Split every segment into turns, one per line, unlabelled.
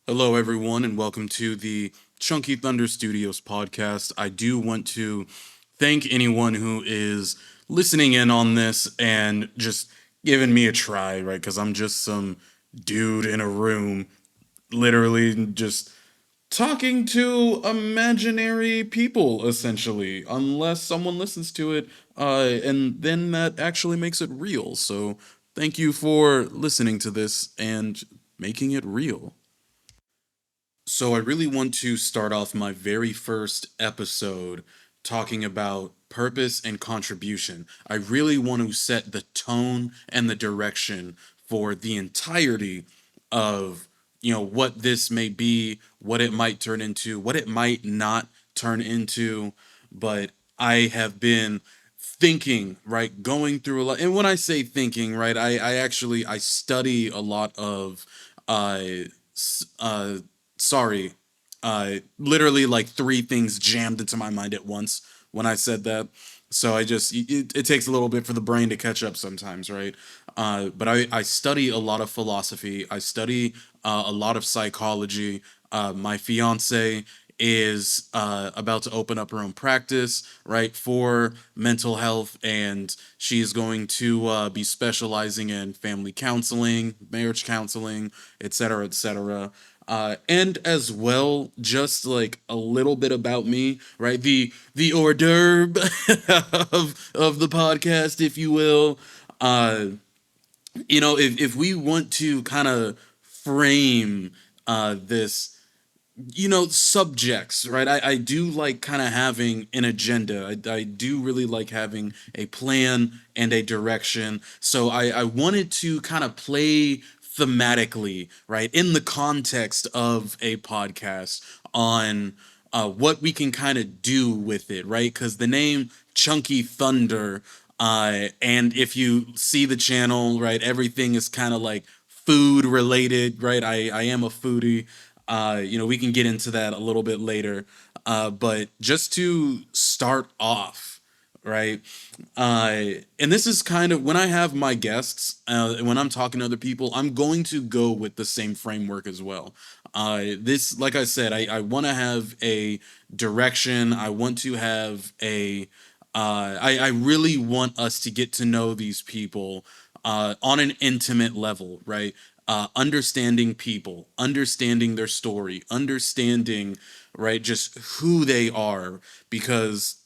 Hello, everyone, and welcome to the Chunky Thunder Studios podcast. I do want to thank anyone who is listening in on this and just giving me a try, right? Because I'm just some dude in a room, literally just talking to imaginary people, essentially, unless someone listens to it, and then that actually makes it real. So, thank you for listening to this and making it real. So, I really want to start off my very first episode talking about purpose and contribution. I really want to set the tone and the direction for the entirety of, what this may be, what it might turn into, what it might not turn into. But I have been thinking, right, going through a lot. And when I say thinking, right, I study a lot of uh uh sorry, literally like three things jammed into my mind at once when I said that. So it takes a little bit for the brain to catch up sometimes, right? But I study a lot of philosophy. I study a lot of psychology. My fiance is about to open up her own practice, right, for mental health, and she's going to be specializing in family counseling, marriage counseling, etc., etc. And as well, just like a little bit about me, right? The hors d'oeuvre of the podcast, if you will. Uh, if we want to kind of frame this, subjects, right? I do like kind of having an agenda. I do really like having a plan and a direction. So I wanted to kind of play thematically, right, in the context of a podcast on what we can kind of do with it, right? Because the name Chunky Thunder, and if you see the channel, right, everything is kind of like food related, right? I am a foodie. We can get into that a little bit later. But just to start off, right? And this is kind of when I have my guests, when I'm talking to other people, I'm going to go with the same framework as well. This, like I said, I want to have a direction. I want to have I really want us to get to know these people on an intimate level, right? Understanding people, understanding their story, understanding, right, just who they are. Because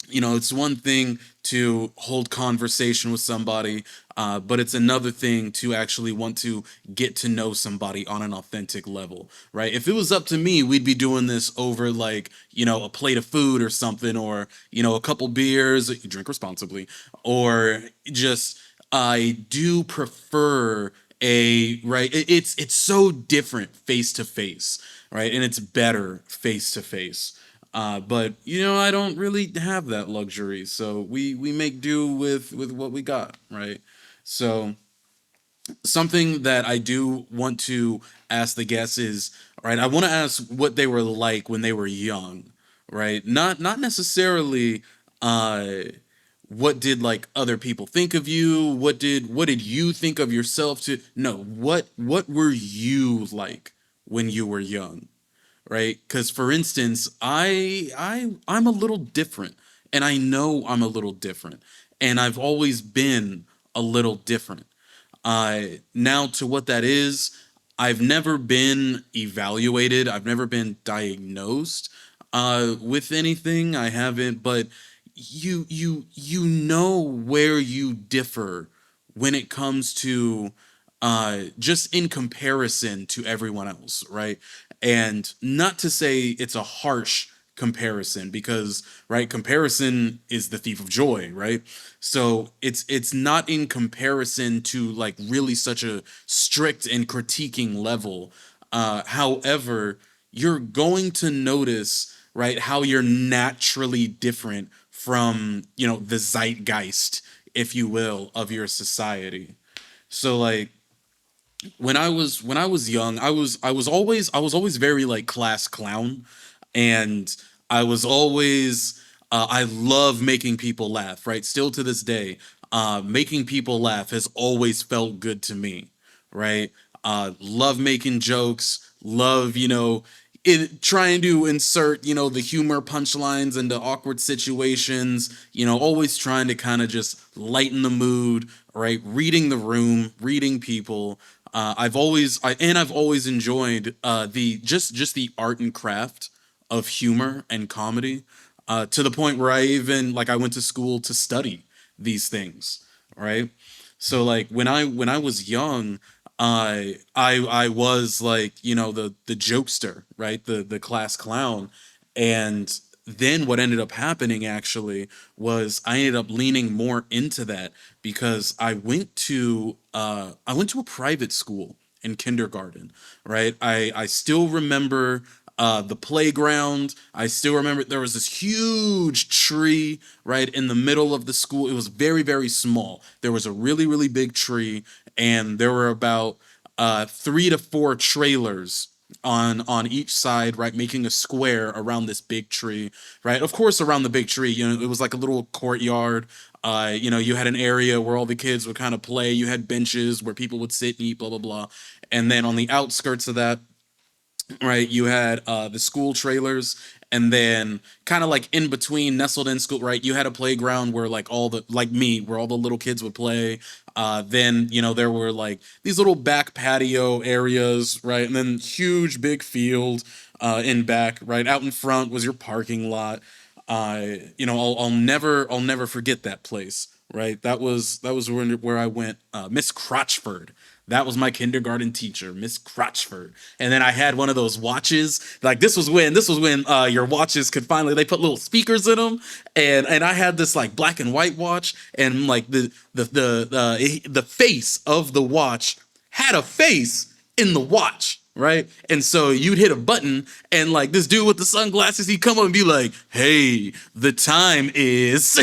it's one thing to hold conversation with somebody, but it's another thing to actually want to get to know somebody on an authentic level, right? If it was up to me, we'd be doing this over like, a plate of food or something, or, a couple beers, you drink responsibly, or just, I do prefer right, it's so different face to face, right? And it's better face to face. But I don't really have that luxury, so we make do with what we got, right? So something that I do want to ask the guests is, right, I want to ask what they were like when they were young, right? Not necessarily uh what did like other people think of you? What did you think of yourself? To no, what were you like when you were young? Right? Because for instance, I'm a little different, and I know I'm a little different, and I've always been a little different. Now to what that is, I've never been evaluated. I've never been diagnosed with anything. I haven't, but you know where you differ when it comes to just in comparison to everyone else, right? And not to say it's a harsh comparison, because right, comparison is the thief of joy, right? So it's not in comparison to like really such a strict and critiquing level. However, you're going to notice, right, how you're naturally different from, the zeitgeist, if you will, of your society. So like when I was young, I was always very like class clown, and I love making people laugh, right? Still to this day, making people laugh has always felt good to me, right? Love making jokes, love, trying to insert, the humor punchlines into awkward situations, always trying to kind of just lighten the mood, right? Reading the room, reading people. I've always enjoyed the just the art and craft of humor and comedy, to the point where I went to school to study these things, right? So like when I was young, I was like, the jokester, right? The class clown. And then what ended up happening actually was I ended up leaning more into that because I went to a private school in kindergarten, right? I still remember the playground. I still remember there was this huge tree right in the middle of the school. It was very, very small. There was a really, really big tree, and there were about 3 to 4 trailers on each side, right, making a square around this big tree, right? Of course, around the big tree, it was like a little courtyard. You had an area where all the kids would kind of play. You had benches where people would sit and eat, blah blah blah. And then on the outskirts of that, right, you had the school trailers, and then kind of like in between, nestled in school, right, you had a playground where like all the like me where all the little kids would play. Then there were like these little back patio areas, right, and then huge big field in back, right, out in front was your parking lot. I'll never forget that place, right? That was where I went. Miss Crotchford, that was my kindergarten teacher, Miss Crotchford. And then I had one of those watches. Like this was when your watches could finally, they put little speakers in them, and I had this like black and white watch, and like the face of the watch had a face in the watch, right? And so you'd hit a button, and like this dude with the sunglasses, he'd come up and be like, "Hey, the time is,"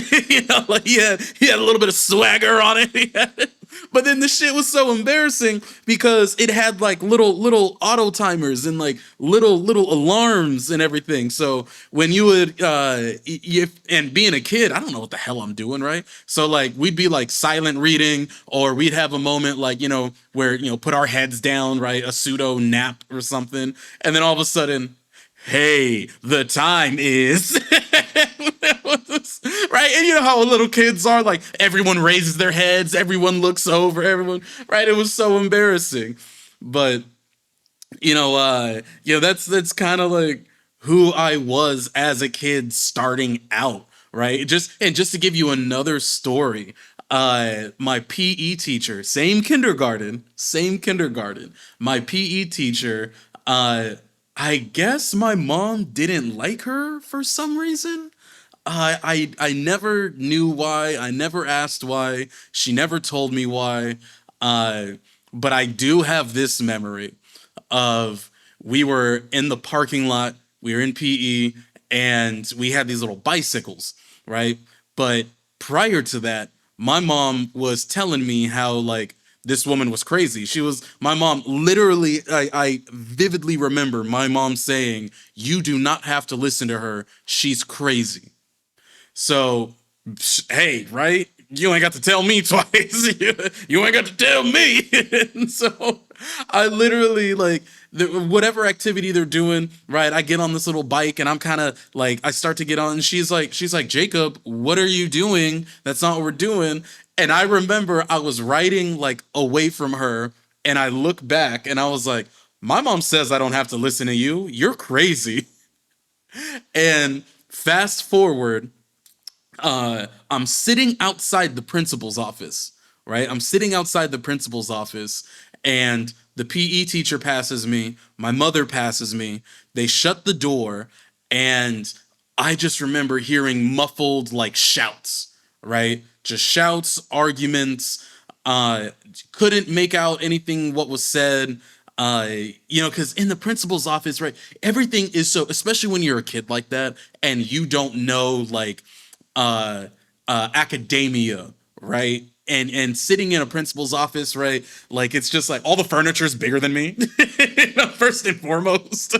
like he had a little bit of swagger on it. But then the shit was so embarrassing because it had like little auto timers and like little alarms and everything. So when you would and being a kid, I don't know what the hell I'm doing, right? So like we'd be like silent reading, or we'd have a moment like, where put our heads down, right? A pseudo nap or something. And then all of a sudden, "Hey, the time is," right? And you know how little kids are, like everyone raises their heads, everyone looks over, everyone, right? It was so embarrassing. But that's kind of like who I was as a kid starting out, right? Just to give you another story, my PE teacher, same kindergarten, my PE teacher, I guess my mom didn't like her for some reason. I never knew why. I never asked why. She never told me why. Uh, but I do have this memory of, we were in the parking lot, we were in PE, and we had these little bicycles, right? But prior to that, my mom was telling me how like this woman was crazy. My mom literally, I vividly remember my mom saying, "You do not have to listen to her. She's crazy." So, hey, right? You ain't got to tell me twice. You ain't got to tell me. And so I literally like whatever activity they're doing, right? I get on this little bike, and I'm kind of like, I start to get on, and she's like, "Jacob, what are you doing? That's not what we're doing." And I remember I was riding like away from her, and I look back, and I was like, "My mom says I don't have to listen to you. You're crazy." And fast forward, I'm sitting outside the principal's office, right? I'm sitting outside the principal's office, and the PE teacher passes me. My mother passes me. They shut the door, and I just remember hearing muffled like shouts, right? Just shouts, arguments. Uh, couldn't make out anything what was said. Because in the principal's office, right, everything is so, especially when you're a kid like that and you don't know like uh, academia, right? And sitting in a principal's office, right? Like it's just like all the furniture is bigger than me, first and foremost.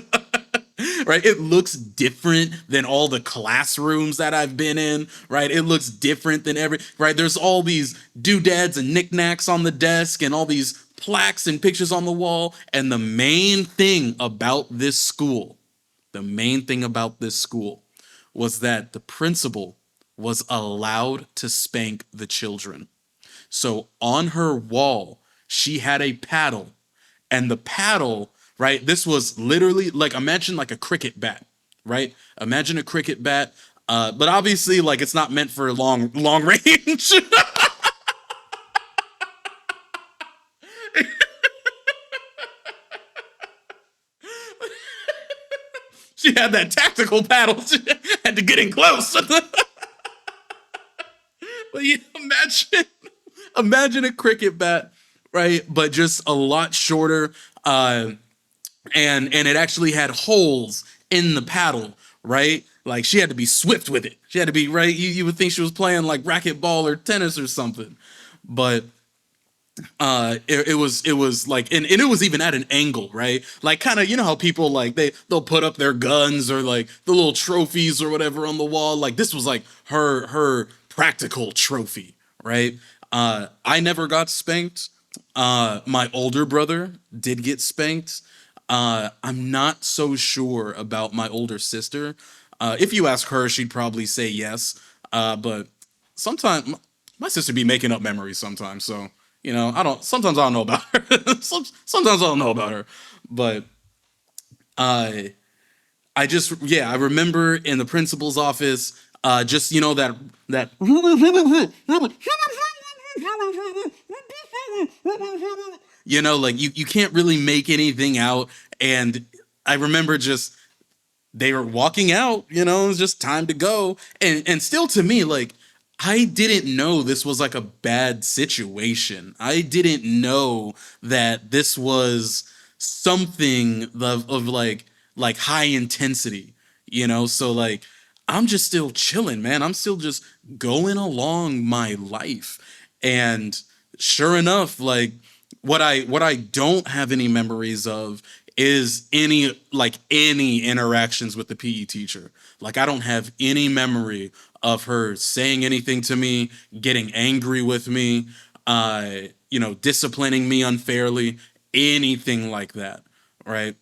Right? It looks different than all the classrooms that I've been in, right? It looks different than right? There's all these doodads and knickknacks on the desk, and all these plaques and pictures on the wall. And the main thing about this school was that the principal was allowed to spank the children. So on her wall, she had a paddle, and the paddle, right? This was literally like, imagine like a cricket bat, right? Imagine a cricket bat, but obviously like it's not meant for long range. She had that tactical paddle. She had to get in close. But you imagine a cricket bat, right? But just a lot shorter, and it actually had holes in the paddle, right? Like she had to be swift with it. She had to be right. You would think she was playing like racquetball or tennis or something, but it was like, and it was even at an angle, right? Like kind of, you know how people like they'll put up their guns or like the little trophies or whatever on the wall. Like this was like her practical trophy, right? I never got spanked. My older brother did get spanked. I'm not so sure about my older sister. If you ask her, she'd probably say yes. But sometimes my sister be making up memories sometimes. So, I don't, sometimes I don't know about her. Sometimes I don't know about her. But uh, yeah, I remember in the principal's office, just, that, like you can't really make anything out. And I remember just, they were walking out, it was just time to go. And still to me, like, I didn't know this was like a bad situation. I didn't know that this was something of like high intensity, so like I'm just still chilling, man. I'm still just going along my life. And sure enough, like what I don't have any memories of is any interactions with the PE teacher. Like I don't have any memory of her saying anything to me, getting angry with me, disciplining me unfairly, anything like that, right?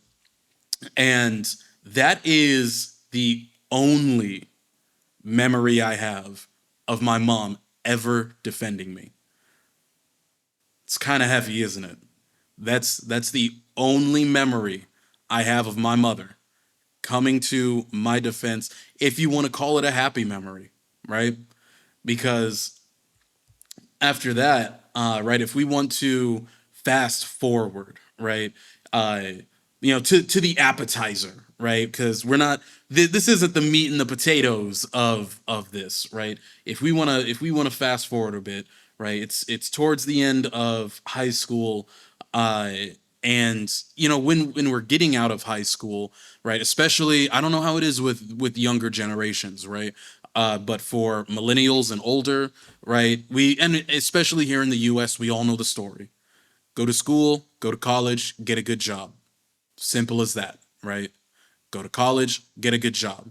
And that is the only memory I have of my mom ever defending me. It's kind of heavy, isn't it? That's the only memory I have of my mother coming to my defense, if you want to call it a happy memory, right? Because after that, right, if we want to fast forward, right, uh, to the appetizer, right, because we're not, this isn't the meat and the potatoes of this, right? If we want to fast forward a bit, right, it's towards the end of high school, uh, and when we're getting out of high school, right, especially, I don't know how it is with younger generations, right, but for millennials and older, right, and especially here in the US, we all know the story. Go to school, go to college, get a good job. Simple as that, right? Go to college, get a good job.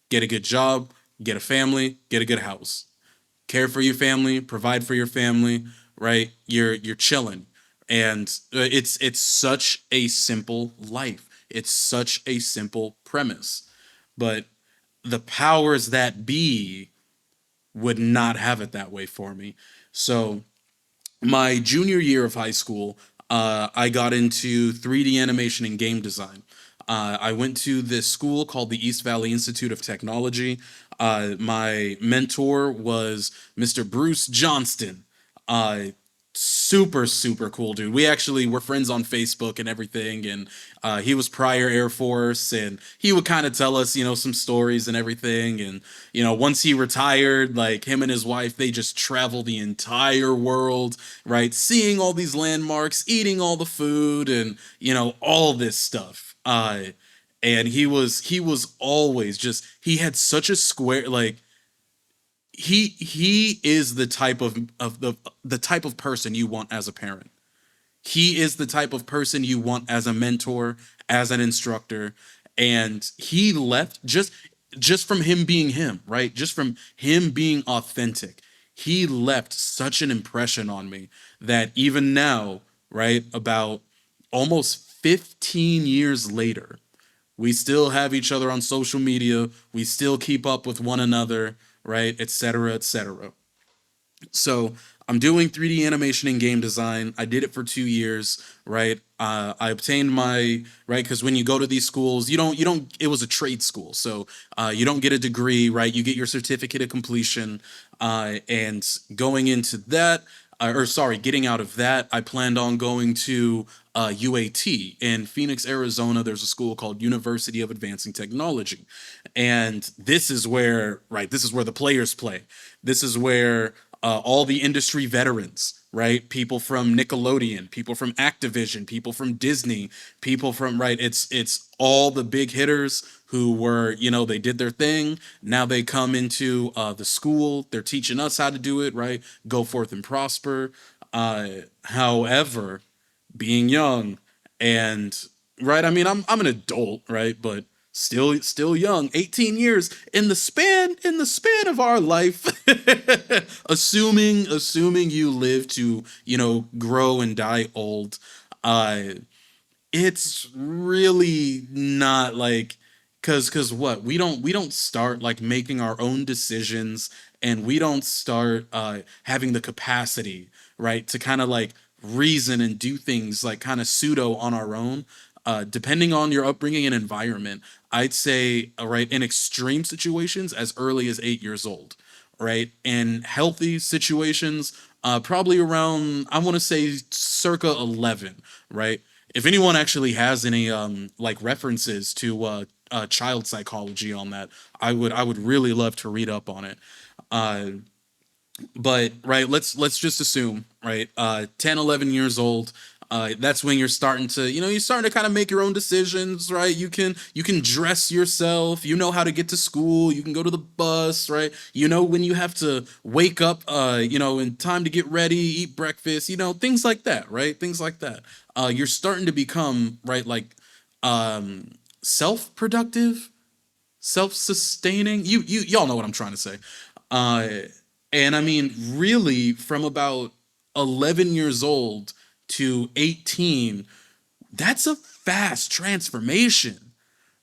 Get a good job, get a family, get a good house. Care for your family, provide for your family, right? You're chilling. And it's such a simple life. It's such a simple premise. But the powers that be would not have it that way for me. So my junior year of high school, I got into 3D animation and game design. I went to this school called the East Valley Institute of Technology. My mentor was Mr. Bruce Johnston. Uh, Super, super cool dude. We actually were friends on Facebook and everything. And he was prior Air Force, and he would kind of tell us, some stories and everything. And once he retired, like him and his wife, they just travel the entire world, right? Seeing all these landmarks, eating all the food, and all this stuff. And he was always just, he had such a square, like he is the type of the type of person you want as a parent. He is the type of person you want as a mentor, as an instructor. And he left just from him being him, right? Just from him being authentic. He left such an impression on me that even now, right? About almost 15 years later, we still have each other on social media. We still keep up with one another, right? Et cetera, et cetera. So I'm doing 3D animation and game design. I did it for 2 years, right? I obtained my right because when you go to these schools, you don't. It was a trade school, so you don't get a degree, right? You get your certificate of completion, and going into that, or sorry, getting out of that, I planned on going to UAT in Phoenix, Arizona. There's a school called University of Advancing Technology, and this is where this is where the players play. This is where all the industry veterans, right? People from Nickelodeon, people from Activision, people from Disney, people from It's all the big hitters who were, they did their thing. Now they come into the school. They're teaching us how to do it, right? Go forth and prosper. However, being young and right, I mean, I'm an adult, right? But still young. 18 years in the span of our life, assuming you live to, grow and die old. uh it's really not like, cuz what? We don't start like making our own decisions, and we don't start having the capacity, right, to kind of like reason and do things like kind of pseudo on our own. Depending on your upbringing and environment, I'd say, right, in extreme situations as early as 8 years old, right? In healthy situations, probably around, I want to say circa 11, right? If anyone actually has any like references to child psychology on that, I would really love to read up on it. Uh, but right, let's just assume, right, 10, 11 years old, that's when you're starting to, you're starting to kind of make your own decisions, right? You can dress yourself, you know how to get to school, you can go to the bus, right? You know when you have to wake up, in time to get ready, eat breakfast, things like that, right? Things like that. You're starting to become, right, like, um self-productive, self-sustaining. Y'all know what I'm trying to say. Uh and I mean, really, from about 11 years old to 18, that's a fast transformation,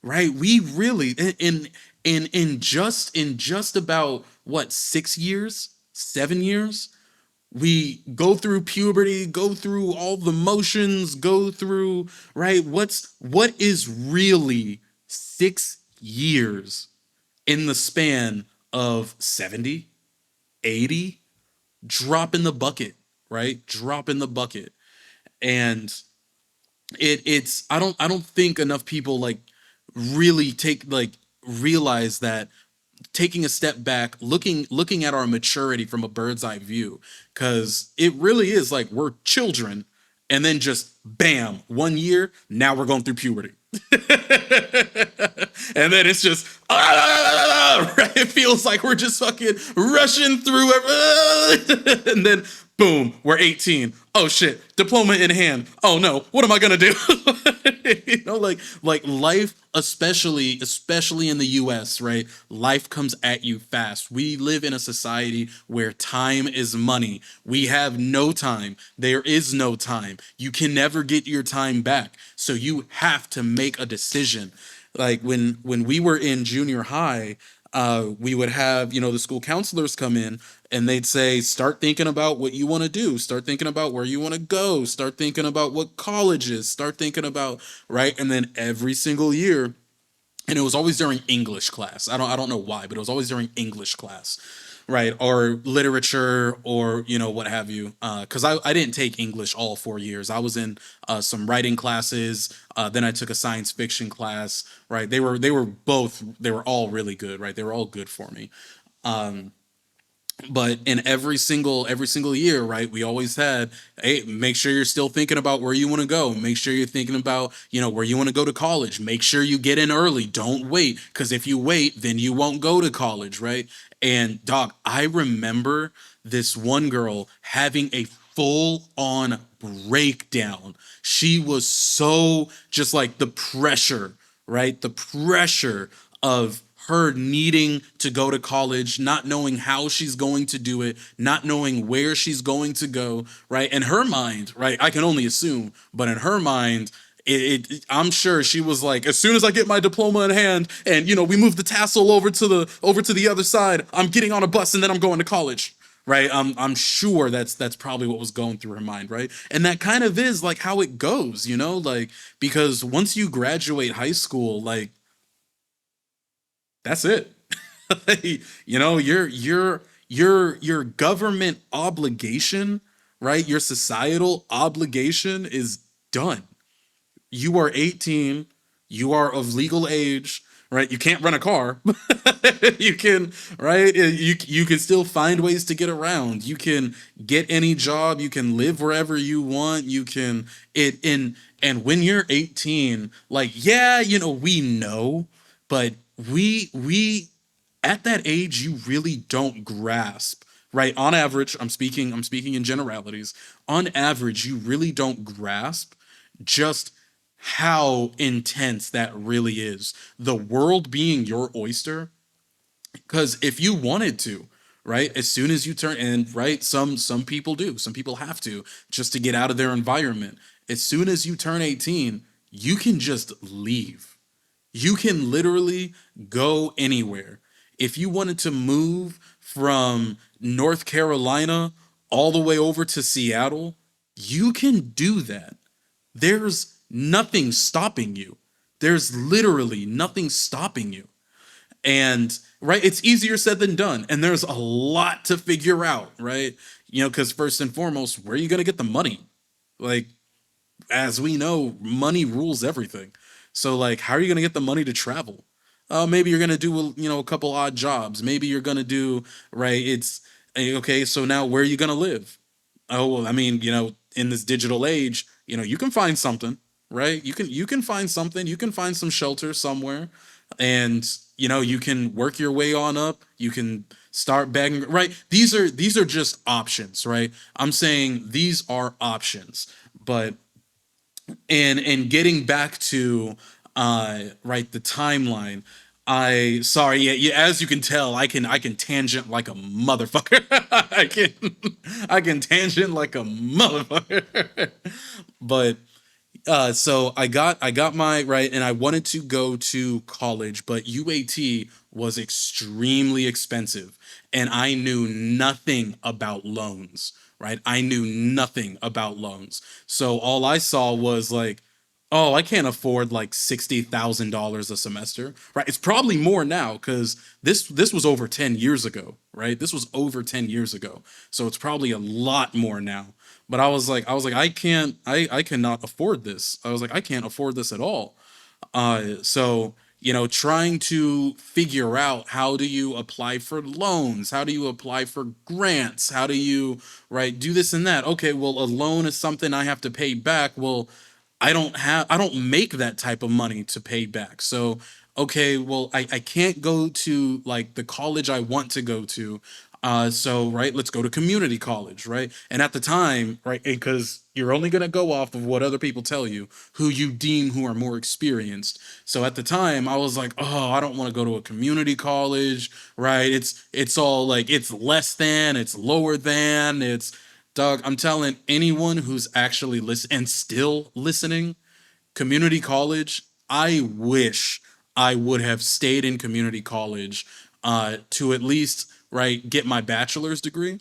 right? We really, in just about what, 6 years, 7 years, we go through puberty, go through all the motions, go through, right? What is really 6 years in the span of 70, 80? Drop in the bucket, right? Drop in the bucket. And I don't think enough people like really take like realize that, taking a step back, looking at our maturity from a bird's eye view, because it really is like we're children, and then just bam, 1 year, now we're going through puberty. And then it's just right? It feels like we're just fucking rushing through and then boom, we're 18. Oh shit, diploma in hand. Oh no, what am I gonna do? Like life, especially in the US, right? Life comes at you fast. We live in a society where time is money. We have no time. There is no time. You can never get your time back. So you have to make a decision. Like when we were in junior high, we would have, the school counselors come in, and they'd say, start thinking about what you want to do, start thinking about where you want to go, start thinking about what colleges, start thinking about, right? And then every single year, and it was always during English class. I don't know why, but it was always during English class, right? Or literature, or what have you. Because I didn't take English all 4 years. I was in some writing classes. Then I took a science fiction class. Right? They were all really good. Right? They were all good for me. But in every single year, right, we always had, hey, make sure you're still thinking about where you want to go, make sure you're thinking about, where you want to go to college, make sure you get in early, don't wait, because if you wait, then you won't go to college, right? And dog, I remember this one girl having a full on breakdown. She was so, just like, the pressure, right, the pressure of her needing to go to college, not knowing how she's going to do it, not knowing where she's going to go, right? In her mind, right? I can only assume, but in her mind, I'm sure she was like, as soon as I get my diploma in hand, and we move the tassel over to the other side, I'm getting on a bus and then I'm going to college, right? I'm sure that's probably what was going through her mind, right? And that kind of is like how it goes, like because once you graduate high school, like that's it. Your government obligation, right? Your societal obligation is done. You are 18, you are of legal age, right? You can't rent a car. You can, right? You can still find ways to get around. You can get any job, you can live wherever you want. You can it in and when you're 18, like yeah, we know, but we at that age you really don't grasp, right? On average, I'm speaking in generalities. On average, you really don't grasp just how intense that really is. The world being your oyster, because if you wanted to, right, as soon as you turn, and right, some people do, some people have to just to get out of their environment. As soon as you turn 18, you can just leave. You can literally go anywhere. If you wanted to move from North Carolina all the way over to Seattle, you can do that. There's nothing stopping you. There's literally nothing stopping you. And right, it's easier said than done. And there's a lot to figure out, right? Because first and foremost, where are you going to get the money? Like, as we know, money rules everything. So, like, how are you going to get the money to travel? Maybe you're going to do, a couple odd jobs. Maybe you're going to do, right? Okay. So now where are you going to live? Oh, well, I mean, in this digital age, you can find something, right? You can find something. You can find some shelter somewhere, and you can work your way on up. You can start begging, right? These are just options, right? I'm saying these are options, but and getting back to right, the timeline. I sorry, yeah, yeah, as you can tell, I can tangent like a motherfucker. I can tangent like a motherfucker. But so I got my right, and I wanted to go to college, but UAT was extremely expensive, and I knew nothing about loans. Right, I knew nothing about loans, so all I saw was like, oh, I can't afford like $60,000 a semester. Right, it's probably more now because this was over 10 years ago. Right, this was over 10 years ago, so it's probably a lot more now. But I was like, I cannot afford this. I was like, I can't afford this at all. So trying to figure out, how do you apply for loans? How do you apply for grants? How do you, right, do this and that? Okay, well, a loan is something I have to pay back. Well, I don't make that type of money to pay back. So okay, well, I can't go to like the college I want to go to. So right, let's go to community college, right? And at the time, right, because you're only gonna go off of what other people tell you, who you deem who are more experienced. So at the time, I was like, oh, I don't want to go to a community college, right? It's all like it's less than, it's lower than, it's dog. I'm telling anyone who's actually listen and still listening, community college, I wish I would have stayed in community college to at least right get my bachelor's degree,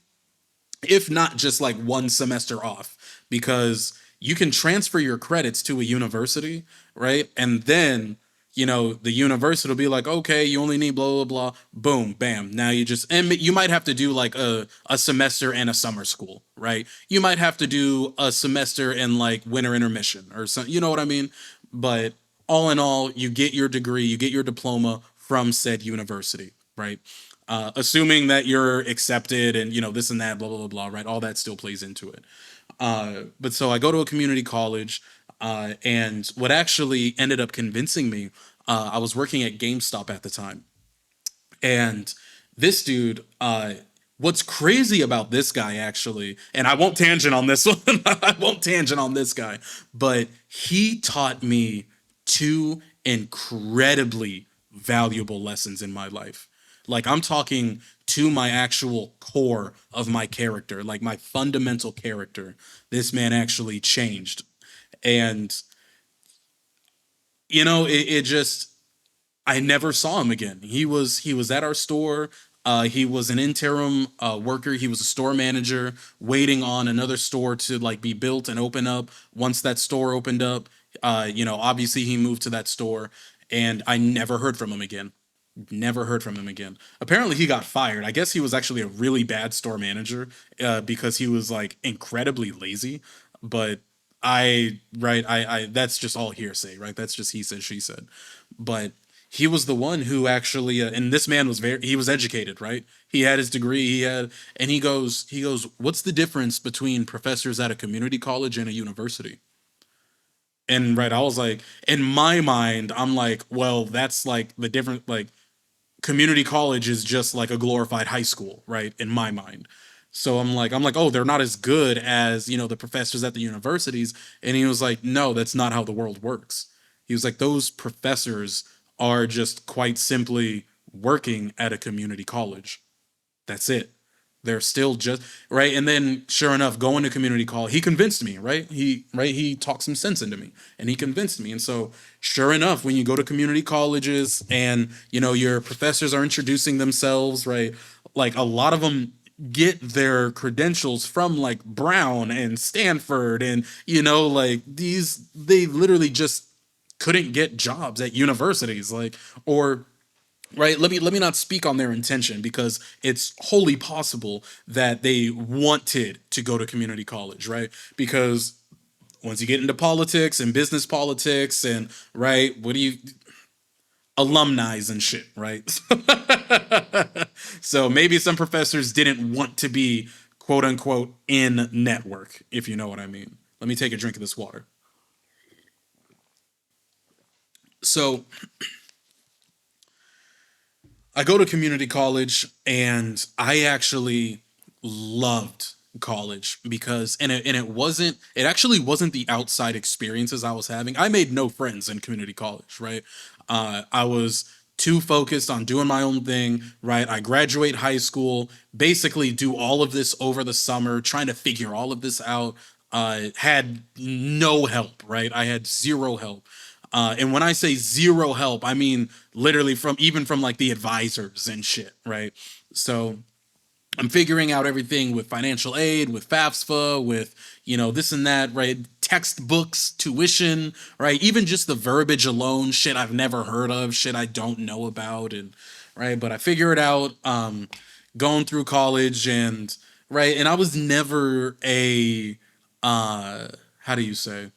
if not just like one semester off, because you can transfer your credits to a university, right? And then, the university will be like, okay, you only need blah, blah, blah, boom, bam. Now and you might have to do like a semester and a summer school, right? You might have to do a semester and like winter intermission or something, you know what I mean? But all in all, you get your degree, you get your diploma from said university, right? Assuming that you're accepted and this and that, blah blah blah blah, right? All that still plays into it. But so I go to a community college, and what actually ended up convincing me, I was working at GameStop at the time, and this dude, what's crazy about this guy actually, and I won't tangent on this one, I won't tangent on this guy, but he taught me two incredibly valuable lessons in my life. Like I'm talking to my actual core of my character, like my fundamental character. This man actually changed. And it just I never saw him again. He was at our store. He was an interim worker. He was a store manager, waiting on another store to like be built and open up. Once that store opened up, obviously he moved to that store, and I never heard from him again. Never heard from him again. Apparently, he got fired. I guess he was actually a really bad store manager because he was like incredibly lazy. But that's just all hearsay, right? That's just he said, she said. But he was the one who actually, and this man was he was educated, right? He had his degree. And he goes, what's the difference between professors at a community college and a university? And right, I was like, in my mind, I'm like, well, that's like the different, like community college is just like a glorified high school, right? In my mind. So I'm like, oh, they're not as good as, the professors at the universities. And he was like, no, that's not how the world works. He was like, those professors are just quite simply working at a community college. That's it. They're still just right. And then sure enough, going to community college, he convinced me, right? He talked some sense into me and he convinced me. And so sure enough, when you go to community colleges and your professors are introducing themselves, right? Like a lot of them get their credentials from like Brown and Stanford and like these they literally just couldn't get jobs at universities, like, or right, let me not speak on their intention, because it's wholly possible that they wanted to go to community college, right? Because once you get into politics and business politics and right, what do you alumni's and shit, right? So maybe some professors didn't want to be quote unquote in network, if you know what I mean. Let me take a drink of this water. So I go to community college, and I actually loved college because it actually wasn't the outside experiences I was having. I made no friends in community college, right? I was too focused on doing my own thing, right? I graduate high school, basically do all of this over the summer, trying to figure all of this out. Had no help, right? I had zero help. And when I say zero help, I mean literally from like the advisors and shit, right? So I'm figuring out everything with financial aid, with FAFSA, with this and that, right? Textbooks, tuition, right? Even just the verbiage alone, shit I've never heard of, shit I don't know about, and right. But I figure it out, going through college, and right, and I was never a how do you say?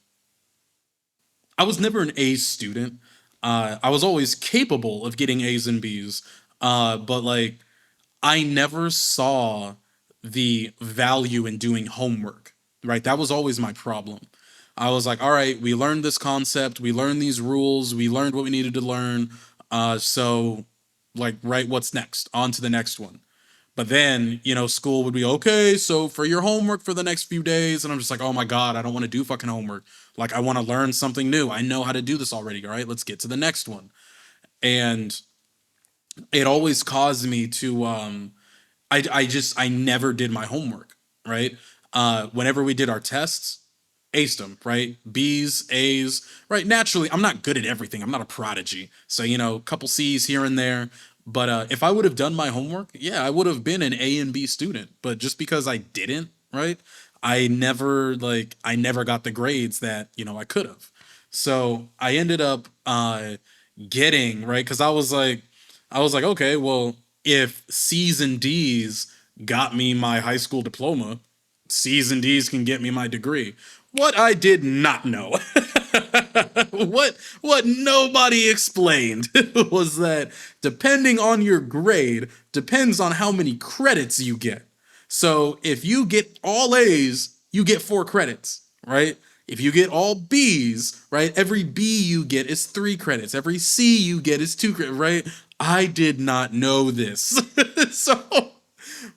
I was never an A student. I was always capable of getting A's and B's, but like I never saw the value in doing homework, right? That was always my problem. I was like, all right, we learned this concept, we learned these rules, we learned what we needed to learn. So, like, right, what's next? On to the next one. But then, school would be okay. So for your homework for the next few days, and I'm just like, oh my god, I don't want to do fucking homework. Like, I want to learn something new. I know how to do this already. All right, let's get to the next one. And it always caused me to I never did my homework, right? Whenever we did our tests, aced them, right? B's, A's, right? Naturally, I'm not good at everything. I'm not a prodigy. So, a couple C's here and there. But if I would have done my homework, yeah, I would have been an A and B student. But just because I didn't, right? I never got the grades that, I could have. So I ended up getting, right? Because I was like, okay, well, if C's and D's got me my high school diploma, C's and D's can get me my degree. What I did not know, what nobody explained, was that depending on your grade depends on how many credits you get. So if you get all A's, you get 4 credits, right? If you get all B's, right, every B you get is 3 credits. Every C you get is 2 credits, right? I did not know this. So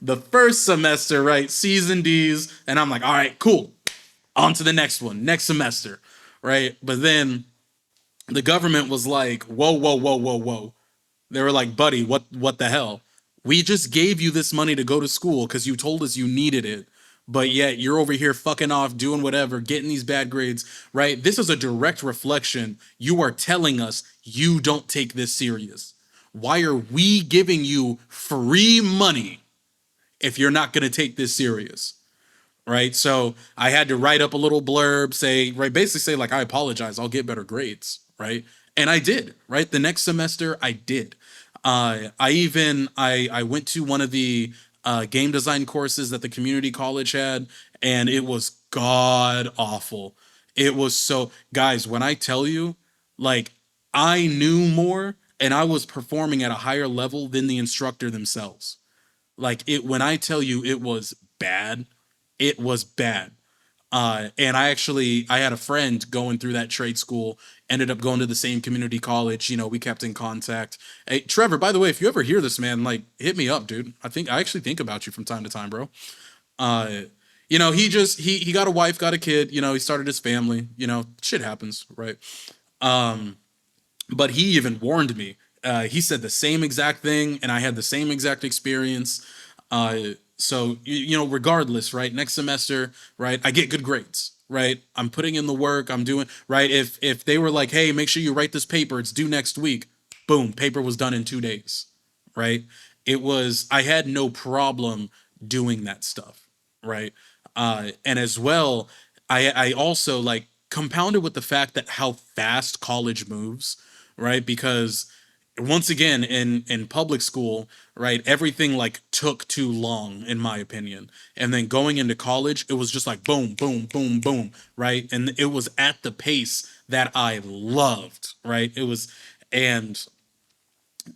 the first semester, right, C's and D's, and I'm like, all right, cool. On to the next one, next semester, right? But then the government was like, whoa, whoa, whoa, whoa, whoa. They were like, buddy, what the hell? We just gave you this money to go to school because you told us you needed it. But yet you're over here fucking off, doing whatever, getting these bad grades, right? This is a direct reflection. You are telling us you don't take this serious. Why are we giving you free money if you're not going to take this serious? Right? So I had to write up a little blurb, say, right, basically say, like, I apologize, I'll get better grades, right? And I did, right? The next semester, I did. I went to one of the game design courses that the community college had, and it was god awful. It was so, guys, when I tell you, like, I knew more and I was performing at a higher level than the instructor themselves. Like it when I tell you it was bad, it was bad. And I had a friend going through that trade school, ended up going to the same community college. You know, we kept in contact. Hey, Trevor, by the way, if you ever hear this, man, like hit me up, dude. I actually think about you from time to time, bro. Uh, you know, he got a wife, got a kid. You know, he started his family. You know, shit happens, right? Um, but he even warned me. He said the same exact thing, and I had the same exact experience. So you know, regardless, right? Next semester, right? I get good grades, right? I'm putting in the work. I'm doing right. If they were like, hey, make sure you write this paper. It's due next week. Boom, paper was done in 2 days, right? It was. I had no problem doing that stuff, right? And as well, I also like compounded with the fact that how fast college moves, right? Because once again in public school, right, everything like took too long in my opinion. And then going into college, it was just like boom, boom, boom, boom, right? And it was at the pace that I loved, right? It was and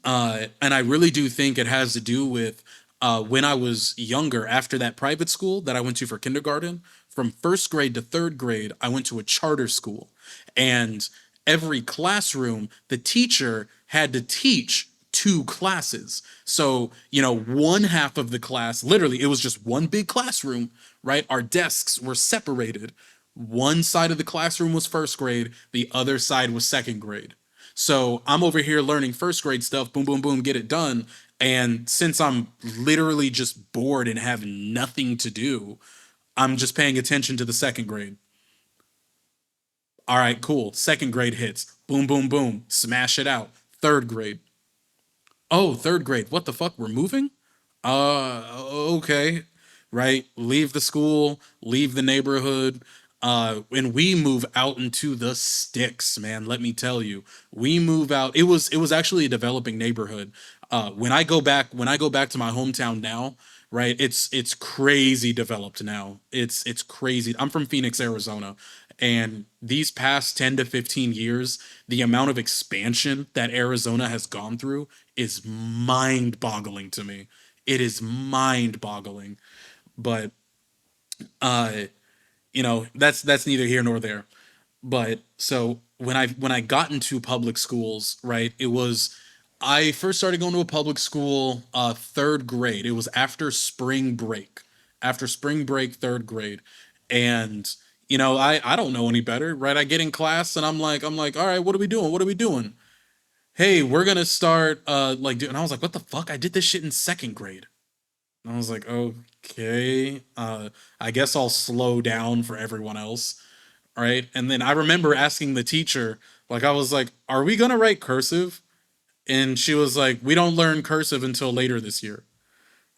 and I really do think it has to do with when I was younger, after that private school that I went to for kindergarten, from first grade to third grade, I went to a charter school. And every classroom, the teacher had to teach two classes. So, you know, one half of the class, literally, it was just one big classroom, right? Our desks were separated. One side of the classroom was first grade, the other side was second grade. So I'm over here learning first grade stuff, boom, boom, boom, get it done. And since I'm literally just bored and have nothing to do, I'm just paying attention to the second grade. All right, cool. Second grade hits. Boom, boom, boom. Smash it out. Third grade. Oh, third grade. What the fuck? We're moving? Okay. Right? Leave the school, leave the neighborhood. And we move out into the sticks, man. Let me tell you. We move out. It was actually a developing neighborhood. When I go back to my hometown now, right? It's crazy developed now. It's crazy. I'm from Phoenix, Arizona, and these past 10 to 15 years, the amount of expansion that Arizona has gone through is mind-boggling to me. It is mind-boggling. But uh you know, that's neither here nor there. But so when I got into public schools, right, it was I first started going to a public school third grade. It was after spring break. After spring break, third grade. And you know, I don't know any better, right? I get in class and I'm like, all right, what are we doing? What are we doing? Hey, we're gonna start like and I was like, what the fuck? I did this shit in second grade. And I was like, okay, I guess I'll slow down for everyone else, right? And then I remember asking the teacher, like, I was like, are we gonna write cursive? And she was like, we don't learn cursive until later this year,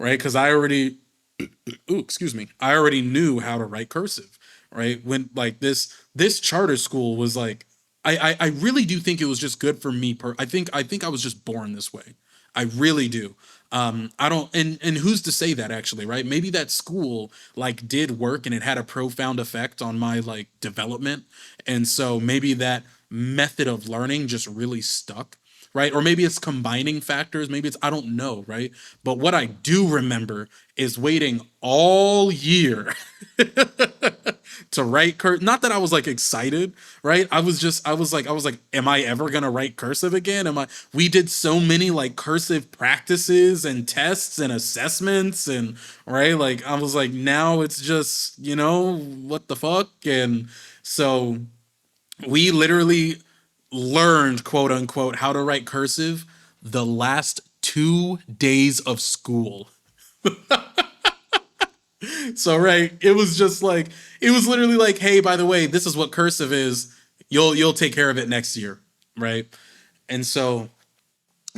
right? Because ooh, excuse me, I already knew how to write cursive, right? When like this charter school was like, I really do think it was just good for me. I think I was just born this way. I really do. I don't, and who's to say that actually, right? Maybe that school like did work and it had a profound effect on my like development, and so maybe that method of learning just really stuck, right? Or maybe it's combining factors. Maybe it's, I don't know, right? But what I do remember is waiting all year to write not that I was like excited, right? I was like, am I ever gonna write cursive again? Am I We did so many like cursive practices and tests and assessments and right, like I was like, now it's just, you know, what the fuck. And so we literally learned, quote unquote, how to write cursive the last 2 days of school. So right, it was just like it was literally like, hey, by the way, this is what cursive is. You'll take care of it next year, right? And so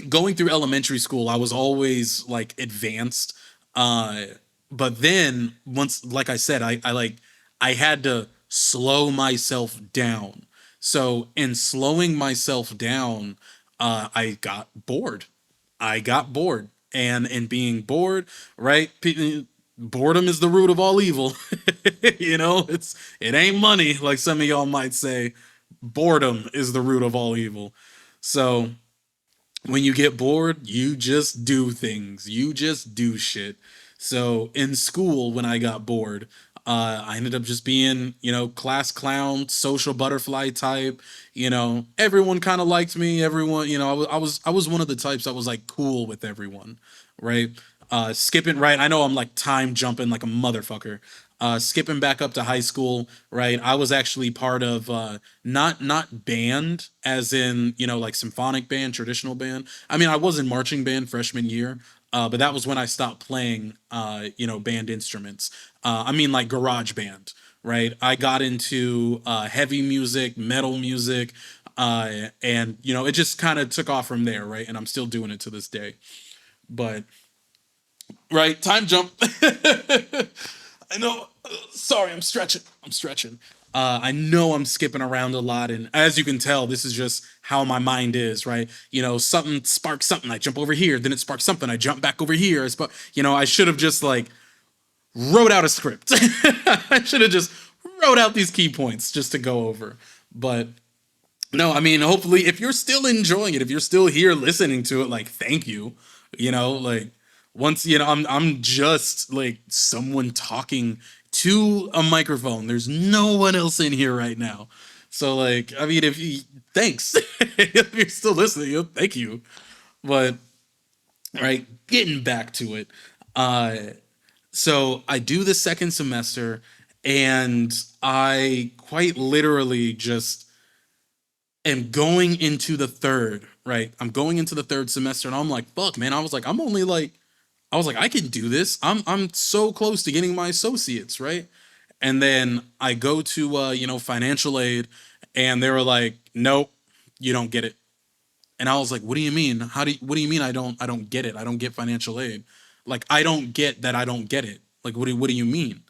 going through elementary school, I was always like advanced. Uh, but then once, like I said, I had to slow myself down. So in slowing myself down, I got bored. I got bored, and in being bored, right? Boredom is the root of all evil. It ain't money, like some of y'all might say. Boredom is the root of all evil. So when you get bored, you just do things. You just do shit. So in school, when I got bored, I ended up just being, class clown, social butterfly type. Everyone kind of liked me. Everyone, I was one of the types that was like cool with everyone, right? Skipping right. I know I'm like time jumping like a motherfucker. Skipping back up to high school, right? I was actually part of not band, as in like symphonic band, traditional band. I mean, I was in marching band freshman year, but that was when I stopped playing band instruments. I mean, like garage band, right? I got into heavy music, metal music, and it just kind of took off from there, right? And I'm still doing it to this day. But right, time jump. I know. Sorry, I'm stretching. I'm stretching. I know I'm skipping around a lot, and as you can tell, this is just how my mind is, right? Something sparks something, I jump over here. Then it sparks something, I jump back over here. I should have just like wrote out a script. I should have just wrote out these key points just to go over. But no, I mean, hopefully, if you're still enjoying it, if you're still here listening to it, like, thank you. Like once I'm just like someone talking to a microphone. There's no one else in here right now. So like, I mean, if you thanks if you're still listening, thank you. But right, getting back to it. Uh, so I do the second semester, and I quite literally just am going into the third, right? I'm going into the third semester, and I'm like, fuck, man. I was like, I can do this. I'm so close to getting my associates, right? And then I go to financial aid, and they were like, nope, you don't get it. And I was like, what do you mean? What do you mean I don't get it? I don't get financial aid. Like, I don't get that I don't get it. Like, what do you mean?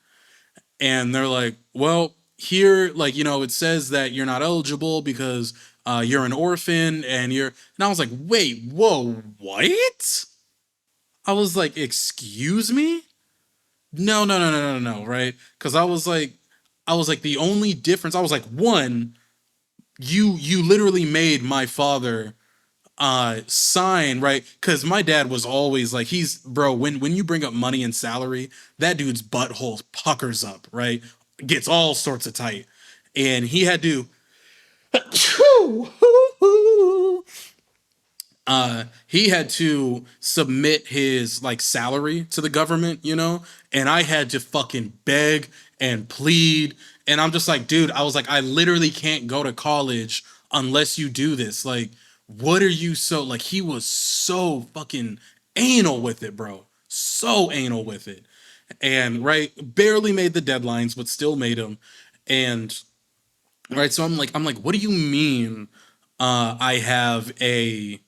And they're like, well, here, like, it says that you're not eligible because you're an orphan, and I was like, wait, whoa, what? I was like, excuse me? No, no, no, no, no, no, right? Because I was like, the only difference, I was like, one, you literally made my father sign, right? Because my dad was always like, he's bro, when you bring up money and salary, that dude's butthole puckers up, right? Gets all sorts of tight. And he had to he had to submit his like salary to the government, and I had to fucking beg and plead. And I'm just like, dude, I was like, I literally can't go to college unless you do this. Like, what are you so like? He was so fucking anal with it, bro. So anal with it. And right, barely made the deadlines, but still made them. And right, so I'm like, what do you mean? I have a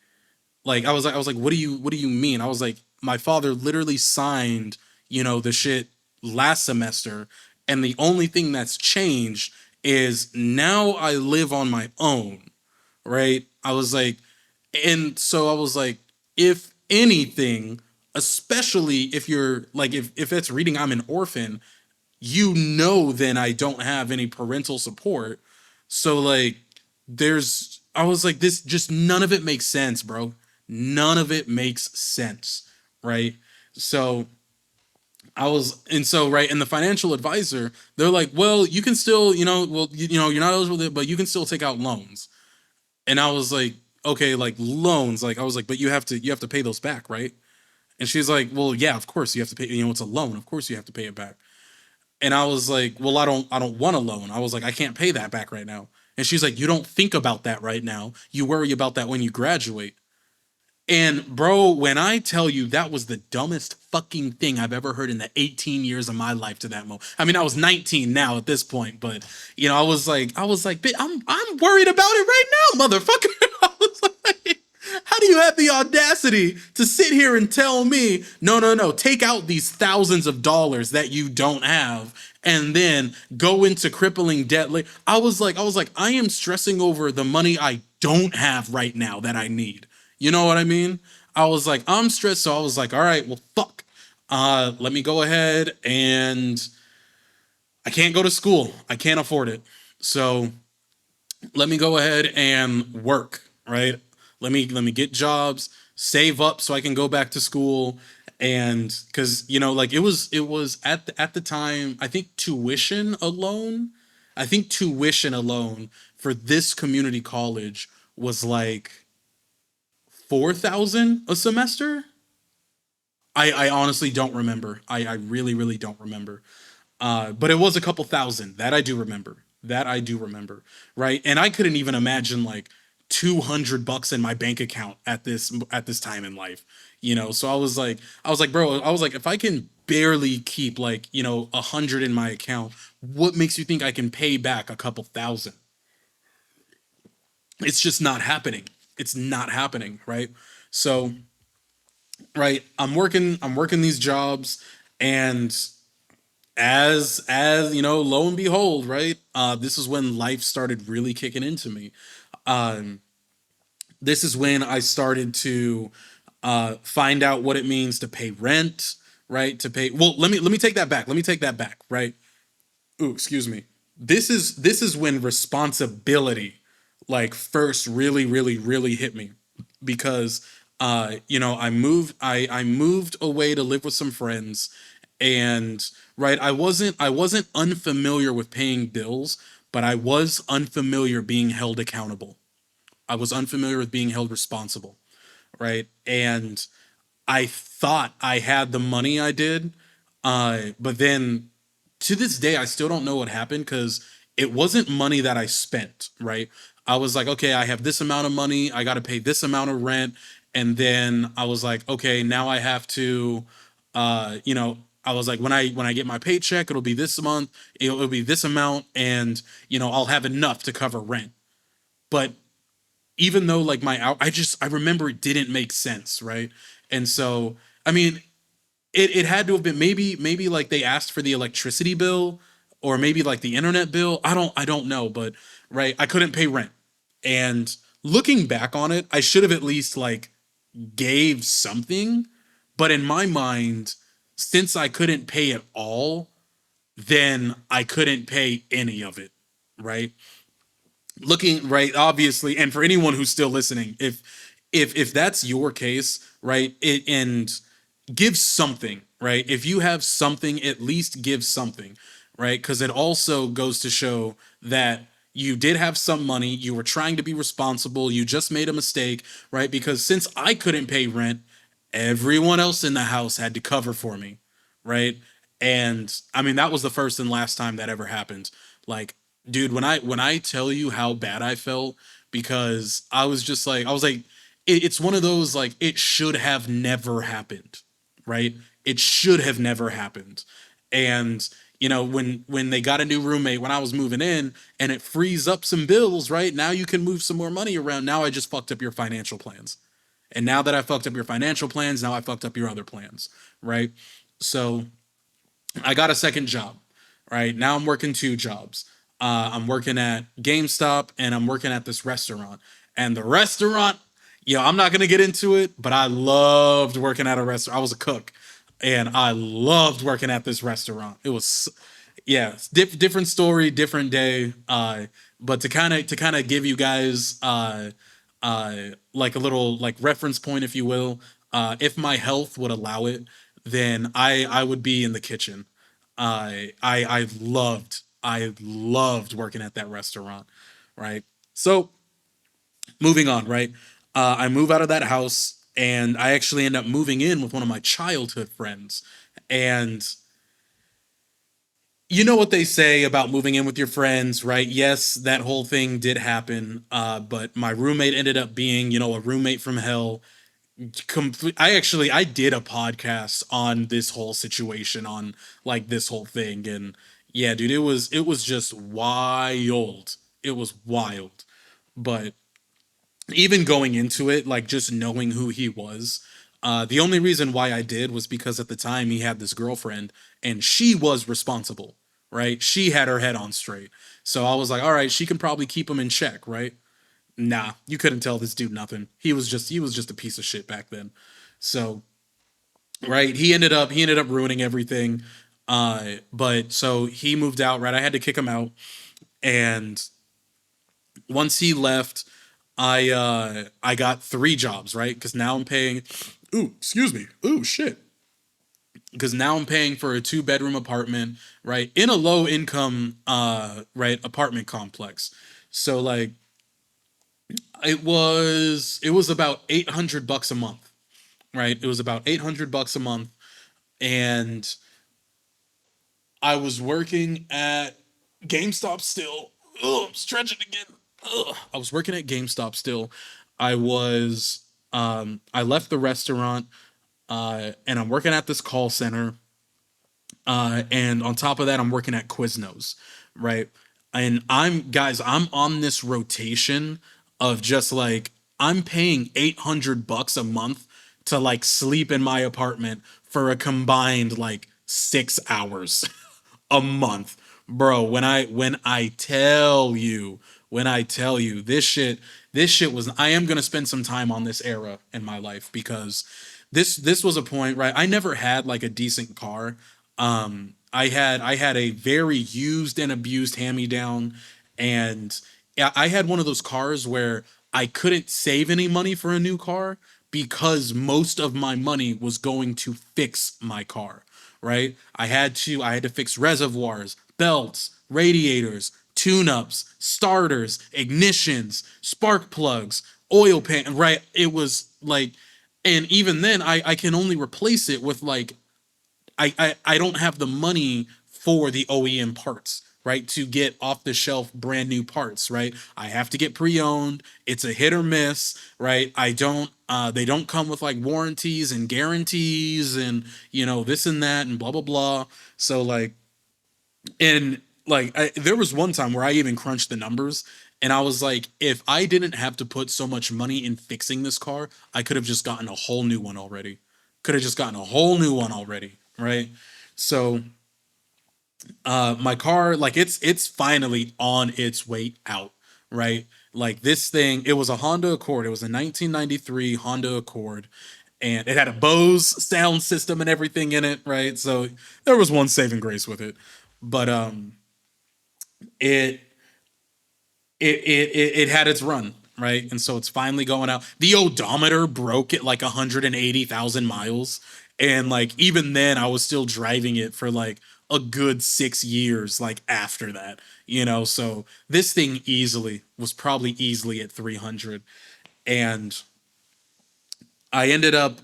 like I was like, what do you mean? I was like, my father literally signed, the shit last semester, and the only thing that's changed is now I live on my own, right? I was like, and so I was like, if anything, especially if you're like, if it's reading I'm an orphan, then I don't have any parental support. So like I was like, this just none of it makes sense, bro. None of it makes sense, right? So and so right, and the financial advisor, they're like, well, you can still, you're not eligible, but you can still take out loans. And I was like, okay, like loans, like I was like, but you have to pay those back, right? And she's like, well, yeah, of course you have to pay. It's a loan, of course you have to pay it back. And I was like, well, I don't want a loan. I was like, I can't pay that back right now. And she's like, you don't think about that right now. You worry about that when you graduate. And bro, when I tell you that was the dumbest fucking thing I've ever heard in the 18 years of my life to that moment. I mean, I was 19 now at this point, but I was like, I'm worried about it right now, motherfucker. I was like, how do you have the audacity to sit here and tell me, no, no, no, take out these thousands of dollars that you don't have and then go into crippling debt? I was like, I am stressing over the money I don't have right now that I need. You know what I mean? I was like, I'm stressed. So I was like, all right, well, fuck. Let me go ahead and I can't go to school. I can't afford it. So let me go ahead and work, right? Let me get jobs, save up so I can go back to school. And because like it was at the time, I think tuition alone for this community college was like 4,000 a semester. I honestly don't remember. I really, really don't remember. But it was a couple thousand. That I do remember. That I do remember. Right. And I couldn't even imagine like $200 in my bank account at this time in life. So I was like, bro, I was like, if I can barely keep like, 100 in my account, what makes you think I can pay back a couple thousand? It's just not happening. It's not happening. Right. So right, I'm working these jobs, and as lo and behold, right, this is when life started really kicking into me. um this is when I started to find out what it means to pay rent, right, to pay, well, let me take that back, right. Ooh, excuse me. This is when responsibility like first really, really, really hit me, because I moved away to live with some friends. And right, I wasn't unfamiliar with paying bills, but I was unfamiliar being held accountable. I was unfamiliar with being held responsible, right? And I thought I had the money, I did. But then to this day, I still don't know what happened, because it wasn't money that I spent, right? I was like, okay, I have this amount of money, I got to pay this amount of rent. And then I was like, okay, now I have to, I was like, when I get my paycheck, it'll be this month, it'll be this amount, and I'll have enough to cover rent. But even though like I remember it didn't make sense, right? And so, I mean, it had to have been maybe like they asked for the electricity bill, or maybe like the internet bill. I don't know, but right, I couldn't pay rent. And looking back on it, I should have at least like gave something. But in my mind, since I couldn't pay it all, then I couldn't pay any of it, right? Looking right, obviously, and for anyone who's still listening, if that's your case, right, and give something, right? If you have something, at least give something, right? Because it also goes to show that you did have some money, you were trying to be responsible, you just made a mistake, right? Because since I couldn't pay rent, everyone else in the house had to cover for me, right? And I mean, that was the first and last time that ever happened. Like, dude, when I tell you how bad I felt, because I was like, it's one of those, like, it should have never happened, right? It should have never happened. And when they got a new roommate when I was moving in, and it frees up some bills, right? Now you can move some more money around. Now I just fucked up your financial plans. And now that I fucked up your financial plans, now I fucked up your other plans, right? So I got a second job, right? Now I'm working two jobs. I'm working at GameStop, and I'm working at this restaurant. And the restaurant, I'm not gonna get into it, but I loved working at a restaurant. I was a cook, and I loved working at this restaurant. It was, yeah, different story, different day. But to kind of give you guys like a little like reference point, if you will, if my health would allow it, then I would be in the kitchen. I loved working at that restaurant, right? So moving on, right? I move out of that house, and I actually end up moving in with one of my childhood friends. And you know what they say about moving in with your friends, right? Yes, that whole thing did happen. But my roommate ended up being, a roommate from hell. I did a podcast on this whole situation, on like this whole thing, and yeah, dude, it was just wild. It was wild. But even going into it, like just knowing who he was, the only reason why I did was because at the time he had this girlfriend and she was responsible, right? She had her head on straight. So I was like, all right, she can probably keep him in check, right? Nah, you couldn't tell this dude nothing. He was just a piece of shit back then. So, right, he ended up ruining everything. But so he moved out, right? I had to kick him out, and once he left, I got three jobs, right? Because now I'm paying. Ooh, excuse me. Ooh, shit. Because now I'm paying for a two-bedroom apartment, right, in a low income right apartment complex. So like it was about $800 a month, right? It was about $800 a month, and I was working at GameStop still. Ugh, I'm stretching again. Ugh. I was working at GameStop still. I left the restaurant, and I'm working at this call center. And on top of that, I'm working at Quiznos, right? And I'm on this rotation of just like, I'm paying $800 a month to like sleep in my apartment for a combined like 6 hours a month, bro. When I tell you this shit was, I am gonna spend some time on this era in my life, because this was a point, right? I never had like a decent car. I had a very used and abused hand me down, and I had one of those cars where I couldn't save any money for a new car because most of my money was going to fix my car, right? I had to fix reservoirs, belts, radiators, tune-ups, starters, ignitions, spark plugs, oil pan, right? It was like, and even then I can only replace it with like, I don't have the money for the OEM parts, right? To get off the shelf brand new parts, right? I have to get pre-owned. It's a hit or miss, right? I don't they don't come with like warranties and guarantees and this and that and blah blah blah. So like, and like there was one time where I even crunched the numbers, and I was like, if I didn't have to put so much money in fixing this car, I could have just gotten a whole new one already. Could have just gotten a whole new one already, right? So my car, like, it's finally on its way out, right? Like this thing, it was a Honda Accord. It was a 1993 Honda Accord, and it had a Bose sound system and everything in it, right? So there was one saving grace with it. But it it had its run, right? And so it's finally going out. The odometer broke at like 180,000 miles, and like even then I was still driving it for like a good 6 years like after that. So this thing easily was probably easily at 300, and I ended up,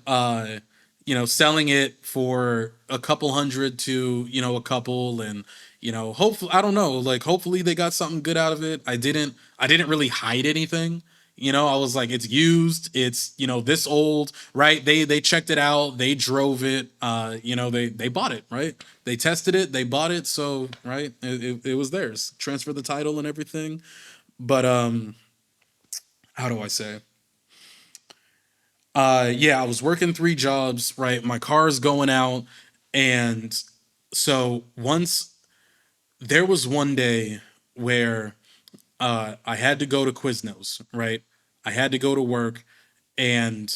selling it for a couple hundred to, a couple, and hopefully, I don't know, like hopefully they got something good out of it. I didn't really hide anything. I was like, it's used, it's this old, right? They checked it out, they drove it, they bought it, right? They tested it, they bought it, so right, it was theirs. Transfer the title and everything, but how do I say? Yeah, I was working three jobs, right? My car's going out. And so once there was one day where I had to go to Quiznos, right? I had to go to work, and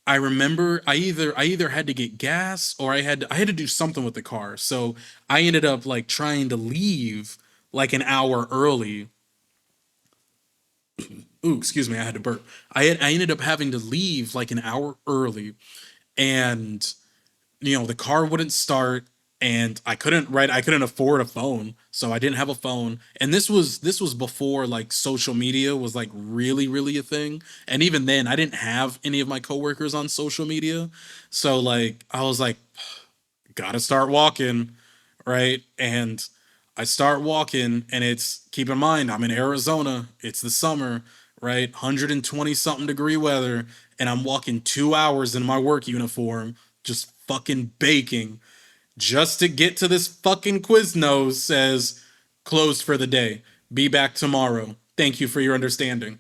I remember I either had to get gas, or I had to do something with the car. So I ended up like trying to leave like an hour early. Ooh, excuse me, I had to burp. I ended up having to leave like an hour early, and the car wouldn't start, and I couldn't afford a phone, so I didn't have a phone. And this was before like social media was like really really a thing, and even then I didn't have any of my coworkers on social media. So like I was like, gotta start walking, right? And I start walking, and it's, keep in mind, I'm in Arizona, it's the summer, right? 120 something degree weather, and I'm walking 2 hours in my work uniform, just fucking baking, just to get to this fucking Quiznos says closed for the day. Be back tomorrow. Thank you for your understanding.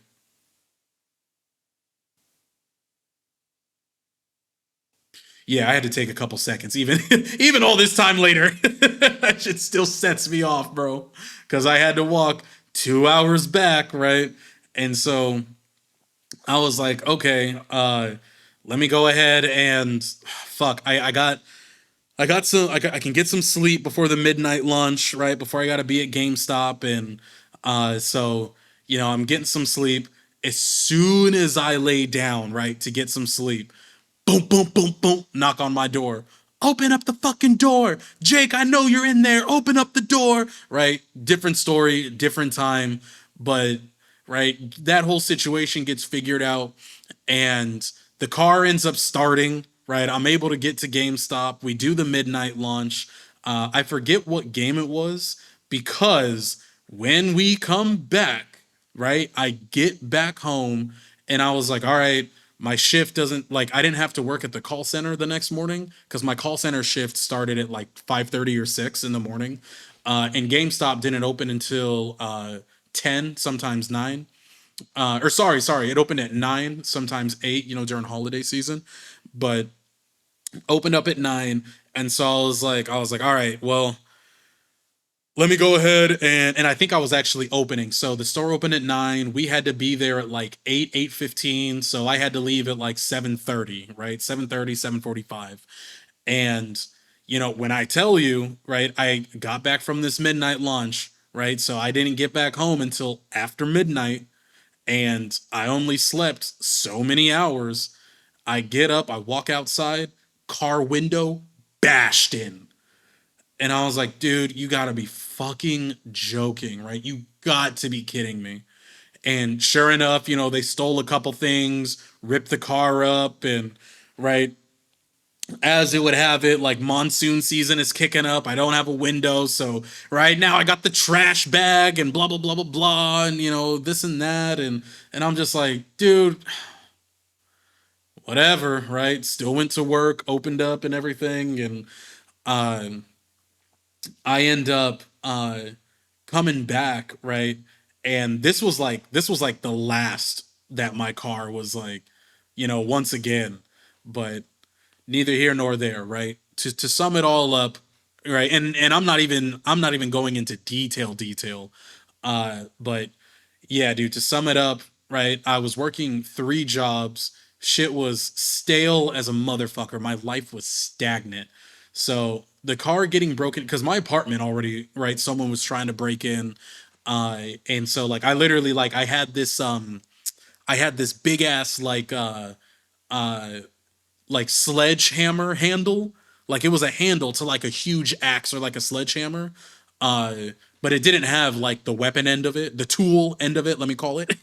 Yeah, I had to take a couple seconds, even even all this time later. That shit still sets me off, bro, because I had to walk 2 hours back, right? And so I was like, okay, let me go ahead and fuck. I can get some sleep before the midnight lunch, right? Before I got to be at GameStop, and so I'm getting some sleep. As soon as I lay down, right, to get some sleep, boom, boom, boom, boom, knock on my door. Open up the fucking door. Jake, I know you're in there. Open up the door. Right? Different story, different time. But, right, that whole situation gets figured out and the car ends up starting. Right? I'm able to get to GameStop. We do the midnight launch. I forget what game it was because when we come back, right, I get back home and I was like, all right, my shift doesn't like I didn't have to work at the call center the next morning because my call center shift started at like 5:30 or 6 in the morning, and GameStop didn't open until 10, sometimes 9. Or sorry, it opened at 9, sometimes 8. During holiday season, but opened up at 9, and so I was like, all right, well, let me go ahead and I think I was actually opening. So the store opened at 9. We had to be there at like 8, 8:15. So I had to leave at like 7:30, right? 7:30, 7:45. And when I tell you, right, I got back from this midnight lunch, right? So I didn't get back home until after midnight and I only slept so many hours. I get up, I walk outside, car window bashed in. And I was like, dude, you gotta be fucking joking, right? You got to be kidding me. And sure enough, they stole a couple things, ripped the car up, and right as it would have it, like monsoon season is kicking up. I don't have a window, so right now I got the trash bag and blah blah blah blah blah, and this and that, and I'm just like, dude, whatever, right? Still went to work, opened up and everything, and um I end up coming back, right? And this was like the last that my car was like, once again. But neither here nor there, right? To sum it all up, right? And I'm not even going into detail. But yeah, dude, to sum it up, right? I was working 3 jobs. Shit was stale as a motherfucker. My life was stagnant. So the car getting broken because my apartment already, right? Someone was trying to break in, and so like I literally like I had this big ass uh like sledgehammer handle. Like it was a handle to like a huge axe or like a sledgehammer. Uh, but it didn't have like the weapon end of it, the tool end of it, let me call it.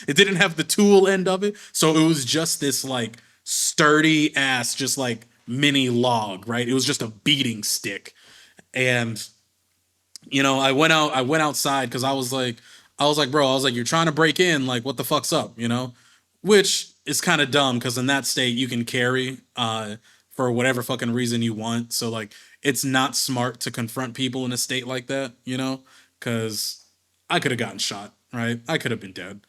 It didn't have the tool end of it. So it was just this like sturdy ass, just like mini log, right? It was just a beating stick. And I went outside because I was like, bro, I was like, you're trying to break in, like, what the fuck's up, Which is kind of dumb because in that state you can carry for whatever fucking reason you want. So like, it's not smart to confront people in a state like that, because I could have gotten shot, right? I could have been dead.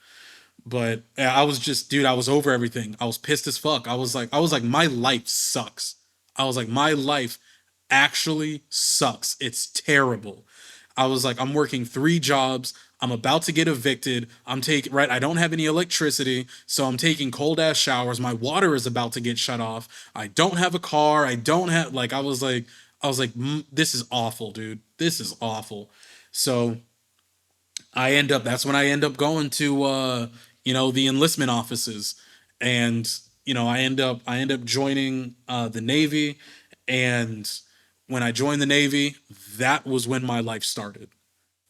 But yeah, I was just, dude, I was over everything. I was pissed as fuck. I was like, my life sucks. I was like, my life actually sucks. It's terrible. I was like, I'm working 3 jobs. I'm about to get evicted. I'm taking, right, I don't have any electricity, so I'm taking cold ass showers. My water is about to get shut off. I don't have a car. I don't have, like, this is awful, dude. This is awful. So that's when I end up going to the enlistment offices, and I end up joining the Navy, and when I joined the Navy, that was when my life started.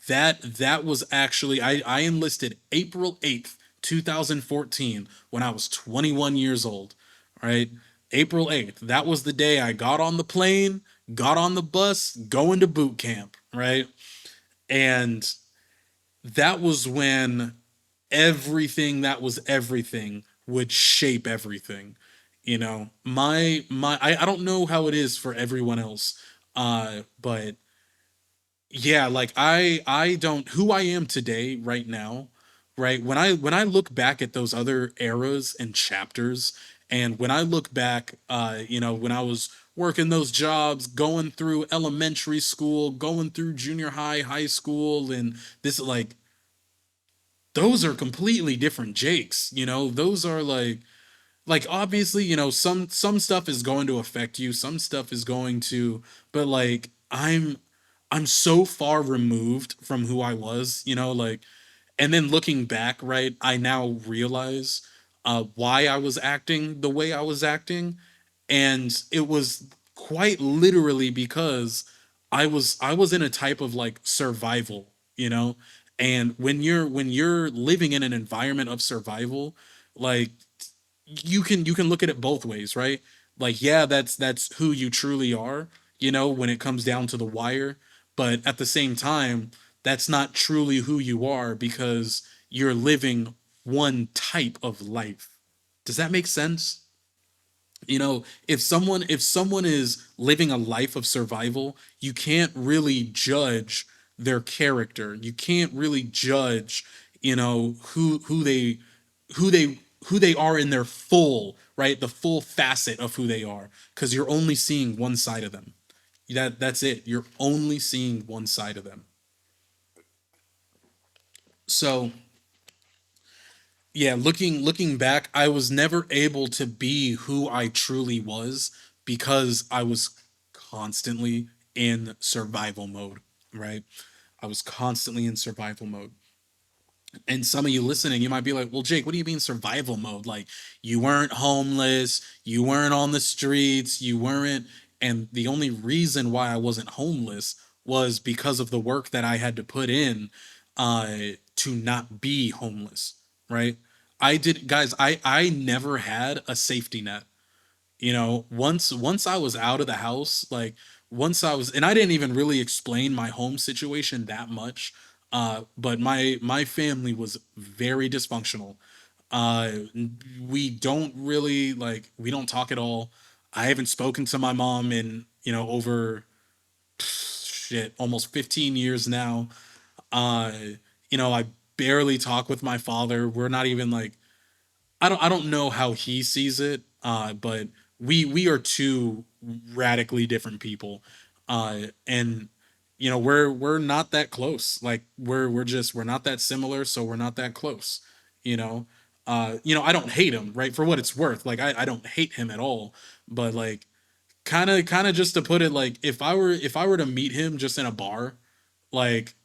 That was actually, I enlisted April 8th, 2014, when I was 21 years old, right? April 8th. That was the day I got on the plane, got on the bus, going to boot camp, right? And that was when everything that was everything would shape everything. You know, I don't know how it is for everyone else, but yeah, like I don't who I am today right now, right? When I look back at those other eras and chapters, and when I look back, when I was working those jobs, going through elementary school, going through junior high, high school, and this, like, those are completely different Jakes. Those are like obviously, some stuff is going to affect you, some stuff is going to, but like I'm so far removed from who I was, like, and then looking back, right, I now realize why I was acting the way I was acting, and it was quite literally because I was in a type of like survival, and when you're living in an environment of survival, like, you can look at it both ways, right? Like, yeah, that's who you truly are, when it comes down to the wire, but at the same time, that's not truly who you are because you're living one type of life. Does that make sense? If someone is living a life of survival, you can't really judge their character. You can't really judge, who they are in their full, right, the full facet of who they are, because you're only seeing one side of them. That's it. You're only seeing one side of them. So yeah, looking back, I was never able to be who I truly was because I was constantly in survival mode, right? I was constantly in survival mode. And some of you listening, you might be like, well, Jake, what do you mean survival mode? Like, you weren't homeless, you weren't on the streets, you weren't. And the only reason why I wasn't homeless was because of the work that I had to put in to not be homeless, right? I never had a safety net. Once I was out of the house, like, once I was, and I didn't even really explain my home situation that much, but my family was very dysfunctional. uh we don't talk at all. I haven't spoken to my mom in, over, shit, almost 15 years now. uh I barely talk with my father. We're not even like, I don't know how he sees it, but we are two radically different people, and we're not that close. Like, we're not that similar, so we're not that close. You know, I don't hate him, right? For what it's worth, like, I don't hate him at all, but like, kind of just to put it, like, if I were to meet him just in a bar, like,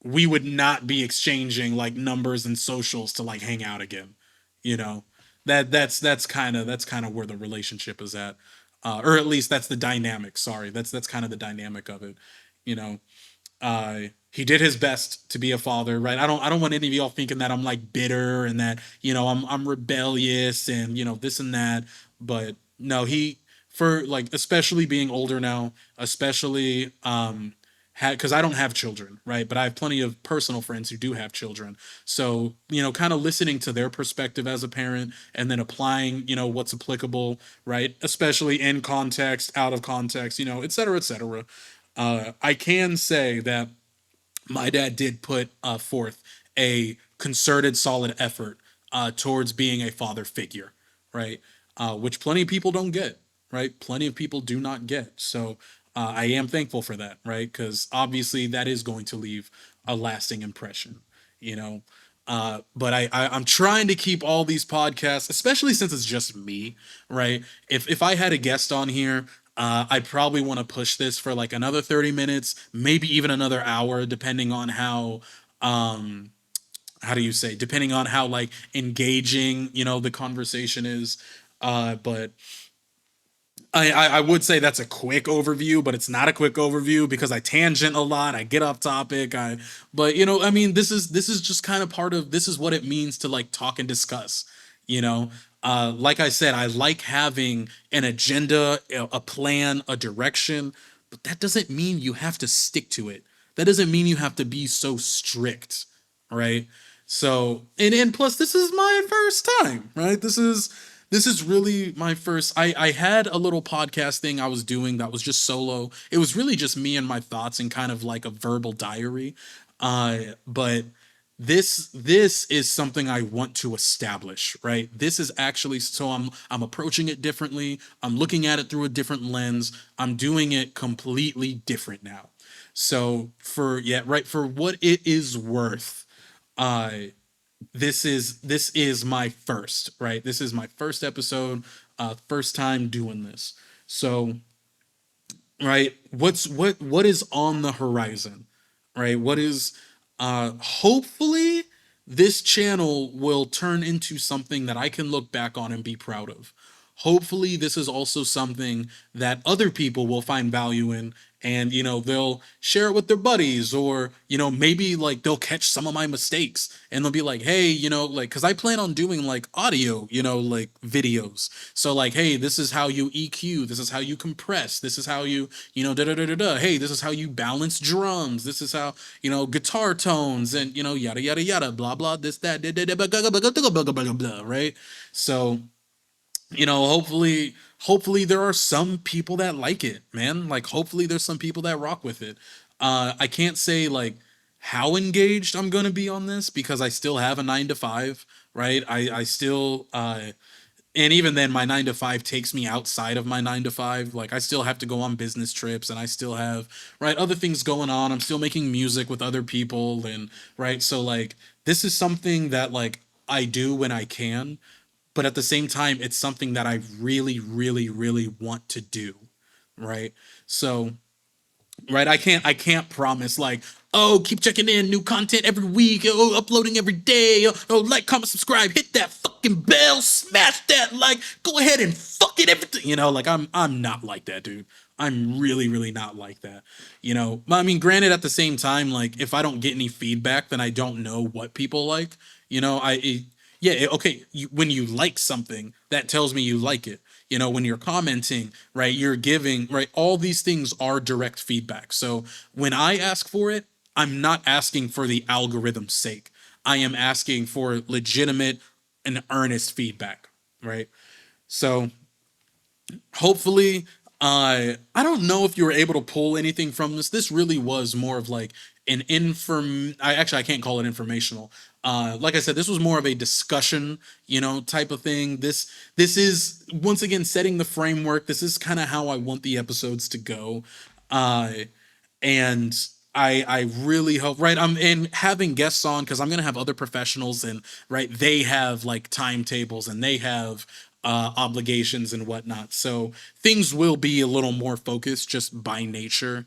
we would not be exchanging like numbers and socials to like hang out again. You know, that's kind of where the relationship is at, or at least that's the dynamic. Sorry, that's kind of the dynamic of it. You know, he did his best to be a father, right? I don't want any of y'all thinking that I'm like bitter and that, I'm rebellious and, this and that. But no, for like, especially being older now, especially had, because I don't have children, right? But I have plenty of personal friends who do have children. So, kind of listening to their perspective as a parent and then applying, what's applicable, right? Especially in context, out of context, et cetera, et cetera. I can say that my dad did put forth a concerted, solid effort towards being a father figure, right? Which plenty of people don't get, right? Plenty of people do not get. So I am thankful for that, right? Because obviously that is going to leave a lasting impression, you know. But I'm trying to keep all these podcasts, especially since it's just me, right? If I had a guest on here, I'd probably want to push this for like another 30 minutes, maybe even another hour, depending on um, how do you say, depending on how like engaging, the conversation is. But I would say that's a quick overview, but it's not a quick overview because I tangent a lot. I get off topic. But I mean, this is just kind of part of, this is what it means to like talk and discuss. You know, like I said, I like having an agenda, a plan, a direction, but that doesn't mean you have to stick to it. That doesn't mean you have to be so strict, right? So and plus this is my first time, right? This is really my first. I had a little podcast thing I was doing that was just solo. It was really just me and my thoughts and kind of like a verbal diary. But this is something I want to establish, right? This is actually, so I'm approaching it differently. I'm looking at it through a different lens. I'm doing it completely different now. So for yeah, right, for what it is worth, uh this is my first, right? This is my first episode, first time doing this. So right, what is on the horizon, right? What is hopefully this channel will turn into something that I can look back on and be proud of. Hopefully this is also something that other people will find value in, and they'll share it with their buddies, or maybe like they'll catch some of my mistakes and they'll be like, hey, like, because I plan on doing like audio, like videos. So like, hey, this is how you EQ, this is how you compress, this is how you da da da da da, hey, this is how you balance drums, this is how guitar tones, and yada yada yada, blah blah, this that da, da, da, blah, right? So hopefully there are some people that like it, man. Like, hopefully there's some people that rock with it. I can't say like how engaged I'm gonna be on this because I still have a 9 to 5, right? I still and even then my 9 to 5 takes me outside of my 9 to 5. Like, I still have to go on business trips, and I still have, right, other things going on. I'm still making music with other people, and right, so like this is something that like I do when I can, but at the same time it's something that I really really really want to do, right? So right, I can't promise like, oh, keep checking in, new content every week, oh, uploading every day, oh, like, comment, subscribe, hit that fucking bell, smash that like, go ahead and fuck it, everything, like I'm not like that, dude. I'm really really not like that. I mean, granted, at the same time, like, if I don't get any feedback, then I don't know what people like. Yeah, okay, when you like something, that tells me you like it. When you're commenting, right, you're giving, right, all these things are direct feedback. So when I ask for it, I'm not asking for the algorithm's sake. I am asking for legitimate and earnest feedback, right? So hopefully, I don't know if you were able to pull anything from this. This really was more of like an I can't call it informational. Like I said, this was more of a discussion, type of thing. This is once again setting the framework. This is kind of how I want the episodes to go. uh and I really hope, right, I'm and having guests on because I'm gonna have other professionals, and right, they have like timetables and they have obligations and whatnot, so things will be a little more focused just by nature.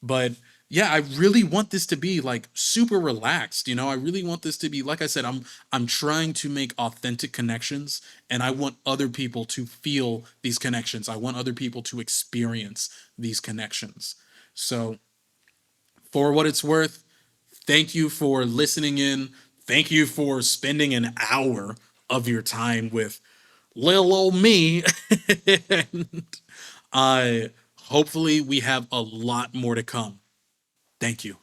But yeah, I really want this to be like super relaxed. I really want this to be, like I said, I'm trying to make authentic connections, and I want other people to feel these connections. I want other people to experience these connections. So, for what it's worth, thank you for listening in. Thank you for spending an hour of your time with little old me. And hopefully we have a lot more to come. Thank you.